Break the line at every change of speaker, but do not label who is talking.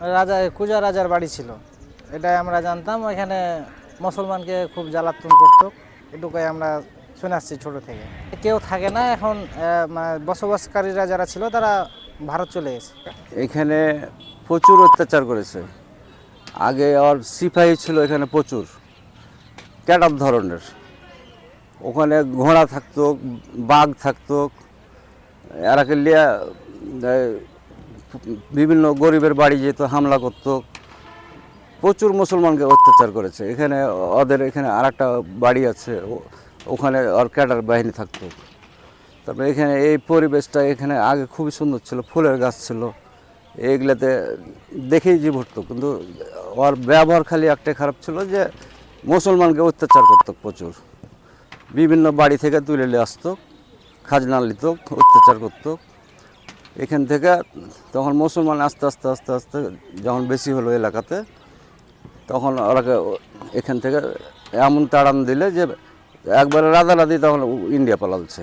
রাজা কুজা রাজার বাড়ি ছিল, এটাই আমরা জানতাম। এখানে মুসলমানকে খুব জ্বালাতন করতো, এটুকুই আমরা শুনে আসছি ছোট থেকে। কেউ থাকে না এখন, মানে বসবাসকারীরা যারা ছিল তারা ভারত চলে গেছে।
এখানে প্রচুর অত্যাচার করেছে। আগে আর সিপাহী ছিল এখানে প্রচুর, ক্যাটার ধরনের। ওখানে ঘোড়া থাকতো, বাঘ থাকতো, এরাকে লিয়া বিভিন্ন গরিবের বাড়ি যেত, হামলা করতো। প্রচুর মুসলমানকে অত্যাচার করেছে। এখানে ওদের এখানে আর একটা বাড়ি আছে, ওখানে আর ক্যাডার বাহিনী থাকতো। তারপরে এখানে এই পরিবেশটা এখানে আগে খুবই সুন্দর ছিল, ফুলের গাছ ছিল, এইগুলাতে দেখেই জীব উঠতো। কিন্তু ওর ব্যবহার খালি একটাই খারাপ ছিল যে মুসলমানকে অত্যাচার করতো প্রচুর। বিভিন্ন বাড়ি থেকে তুলে নিয়ে আসতো, খাজনা নিত, অত্যাচার করতো। এখান থেকে তখন মুসলমান আস্তে আস্তে আস্তে আস্তে যখন বেশি হলো এলাকাতে, তখন ওরাকে এখান থেকে এমন তাড়ান দিলে যে একবারে রাতারাতি তখন ইন্ডিয়া পালালছে।